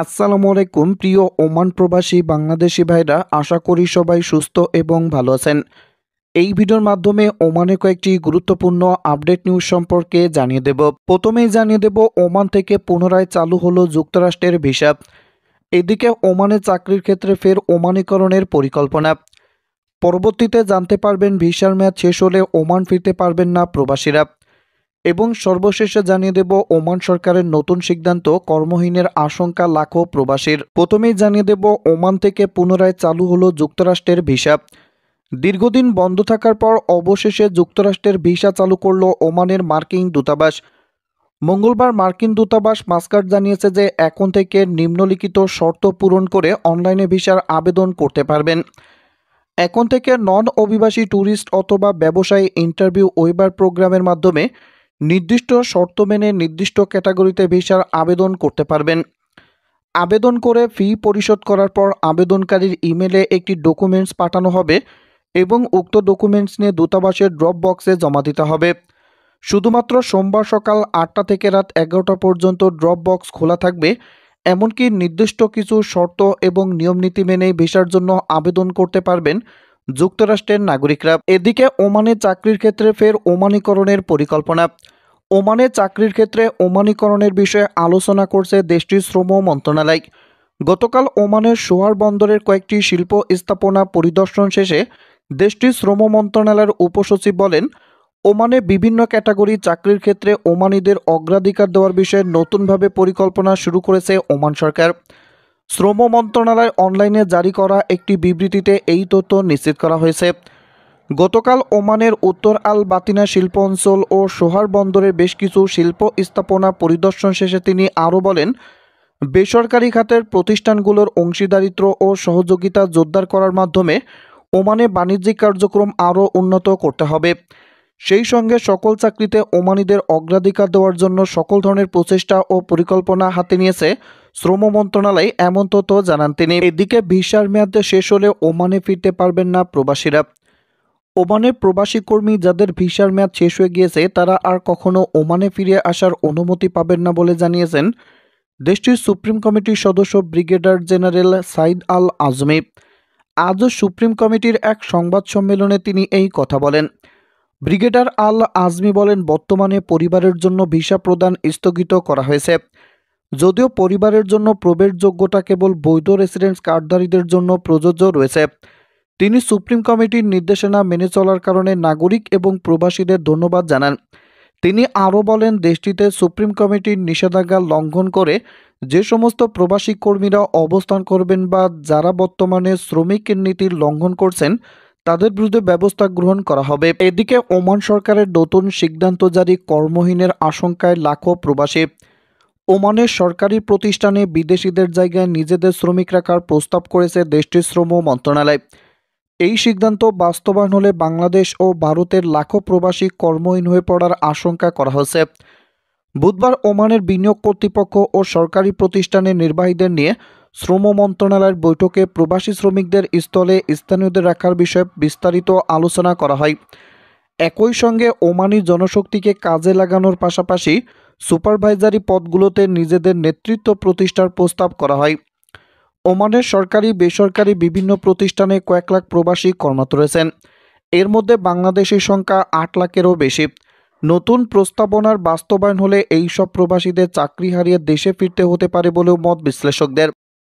আসসালামু আলাইকুম প্রিয় ওমান প্রবাসী বাংলাদেশি ভাইরা, আশা করি সবাই সুস্থ এবং ভালো আছেন। এই ভিডিওর মাধ্যমে ওমানের কয়েকটি গুরুত্বপূর্ণ আপডেট নিউজ সম্পর্কে জানিয়ে দেব। প্রথমেই জানিয়ে দেব, ওমান থেকে পুনরায় চালু হলো যুক্তরাষ্ট্রের ভিসা। এদিকে ওমানে চাকরির ক্ষেত্রে ফের ওমানীকরণের পরিকল্পনা। পরবর্তীতে জানতে পারবেন ভিসার মেয়াদ শেষ হলে ওমান ফিরতে পারবেন না প্রবাসীরা। এবং সর্বশেষে জানিয়ে দেব ওমান সরকারের নতুন সিদ্ধান্ত, কর্মহীনের আশঙ্কা লাখো প্রবাসীর। প্রথমেই জানিয়ে দেব, ওমান থেকে পুনরায় চালু হলো যুক্তরাষ্ট্রের ভিসা। দীর্ঘদিন বন্ধ থাকার পর অবশেষে যুক্তরাষ্ট্রের ভিসা চালু করল ওমানের মার্কিন দূতাবাস। মঙ্গলবার মার্কিন দূতাবাস মাস্কাট জানিয়েছে যে এখন থেকে নিম্নলিখিত শর্ত পূরণ করে অনলাইনে ভিসার আবেদন করতে পারবেন। এখন থেকে নন অভিবাসী ট্যুরিস্ট অথবা ব্যবসায়ী ইন্টারভিউ ওয়েবার প্রোগ্রামের মাধ্যমে নির্দিষ্ট শর্ত মেনে নির্দিষ্ট ক্যাটাগরিতে ভিসার আবেদন করতে পারবেন। আবেদন করে ফি পরিশোধ করার পর আবেদনকারীর ইমেলে একটি ডকুমেন্টস পাঠানো হবে এবং উক্ত ডকুমেন্টস নিয়ে দূতাবাসের ড্রপ বক্সে জমা দিতে হবে। শুধুমাত্র সোমবার সকাল 8টা থেকে রাত 11টা পর্যন্ত ড্রপ বক্স খোলা থাকবে। এমনকি নির্দিষ্ট কিছু শর্ত এবং নিয়মনীতি মেনে ভিসার জন্য আবেদন করতে পারবেন যুক্তরাষ্ট্রের নাগরিকরা। এদিকে ওমানে চাকরির ক্ষেত্রে ফের ওমানীকরণের পরিকল্পনা। ওমানে চাকরির ক্ষেত্রে ওমানীকরণের বিষয়ে আলোচনা করছে দেশটির শ্রম মন্ত্রণালয়। গতকাল ওমানের সোহার বন্দরের কয়েকটি শিল্প স্থাপনা পরিদর্শন শেষে দেশটির শ্রম মন্ত্রণালয়ের উপসচিব বলেন, ওমানে বিভিন্ন ক্যাটাগরি চাকরির ক্ষেত্রে ওমানিদের অগ্রাধিকার দেওয়ার বিষয়ে নতুনভাবে পরিকল্পনা শুরু করেছে ওমান সরকার। শ্রম মন্ত্রণালয় অনলাইনে জারি করা একটি বিবৃতিতে এই তথ্য নিশ্চিত করা হয়েছে। গতকাল ওমানের উত্তর আল বাতিনা শিল্প অঞ্চল ও সোহার বন্দরের বেশ কিছু শিল্প স্থাপনা পরিদর্শন শেষে তিনি আরও বলেন, বেসরকারি খাতের প্রতিষ্ঠানগুলোর অংশীদারিত্ব ও সহযোগিতা জোরদার করার মাধ্যমে ওমানে বাণিজ্যিক কার্যক্রম আরও উন্নত করতে হবে। সেই সঙ্গে সকল চাকরিতে ওমানিদের অগ্রাধিকার দেওয়ার জন্য সকল ধরনের প্রচেষ্টা ও পরিকল্পনা হাতে নিয়েছে শ্রম মন্ত্রণালয়, এমন তথ্য জানান তিনি। এদিকে ভিসার মেয়াদ শেষ হলে ওমানে ফিরতে পারবেন না প্রবাসীরা। ওমানের প্রবাসী কর্মী যাদের ভিসার মেয়াদ শেষ হয়ে গিয়েছে তারা আর কখনো ওমানে ফিরে আসার অনুমতি পাবেন না বলে জানিয়েছেন দেশটির সুপ্রিম কমিটির সদস্য ব্রিগেডিয়ার জেনারেল সাইদ আল আজমি। আজও সুপ্রিম কমিটির এক সংবাদ সম্মেলনে তিনি এই কথা বলেন। ব্রিগেডিয়ার আল আজমি বলেন, বর্তমানে পরিবারের জন্য ভিসা প্রদান স্থগিত করা হয়েছে। যদিও পরিবারের জন্য প্রবেশযোগ্যতা কেবল বৈধ রেসিডেন্স কার্ডধারীদের জন্য প্রযোজ্য রয়েছে। তিনি সুপ্রিম কমিটির নির্দেশনা মেনে চলার কারণে নাগরিক এবং প্রবাসীদের ধন্যবাদ জানান। তিনি আরও বলেন, দেশটিতে সুপ্রিম কমিটির নিষেধাজ্ঞা লঙ্ঘন করে যে সমস্ত প্রবাসী কর্মীরা অবস্থান করবেন বা যারা বর্তমানে শ্রমিক নীতির লঙ্ঘন করছেন তাদের বিরুদ্ধে ব্যবস্থা গ্রহণ করা হবে। এদিকে ওমান সরকারের নতুন সিদ্ধান্ত জারি, কর্মহীনের আশঙ্কায় লাখো প্রবাসী। ওমানের সরকারি প্রতিষ্ঠানে বিদেশিদের জায়গায় নিজেদের শ্রমিক রাখার প্রস্তাব করেছে দেশটির শ্রম মন্ত্রণালয়। এই সিদ্ধান্ত বাস্তবায়ন হলে বাংলাদেশ ও ভারতের লাখো প্রবাসী কর্মহীন হয়ে পড়ার আশঙ্কা করা হচ্ছে। বুধবার ওমানের বিনিয়োগ কর্তৃপক্ষ ও সরকারি প্রতিষ্ঠানের নির্বাহীদের নিয়ে শ্রম মন্ত্রণালয়ের বৈঠকে প্রবাসী শ্রমিকদের স্থলে স্থানীয়দের রাখার বিষয়ে বিস্তারিত আলোচনা করা হয়। একই সঙ্গে ওমানি জনশক্তিকে কাজে লাগানোর পাশাপাশি সুপারভাইজারি পদগুলোতে নিজেদের নেতৃত্ব প্রতিষ্ঠার প্রস্তাব করা হয়। ওমানের সরকারি বেসরকারি বিভিন্ন প্রতিষ্ঠানে কয়েক লাখ প্রবাসী কর্মরত রয়েছেন। এর মধ্যে বাংলাদেশের সংখ্যা 8 লাখেরও বেশি। নতুন প্রস্তাবনার বাস্তবায়ন হলে এই সব প্রবাসীদের চাকরি হারিয়ে দেশে ফিরতে হতে পারে বলেও মত বিশ্লেষকদের।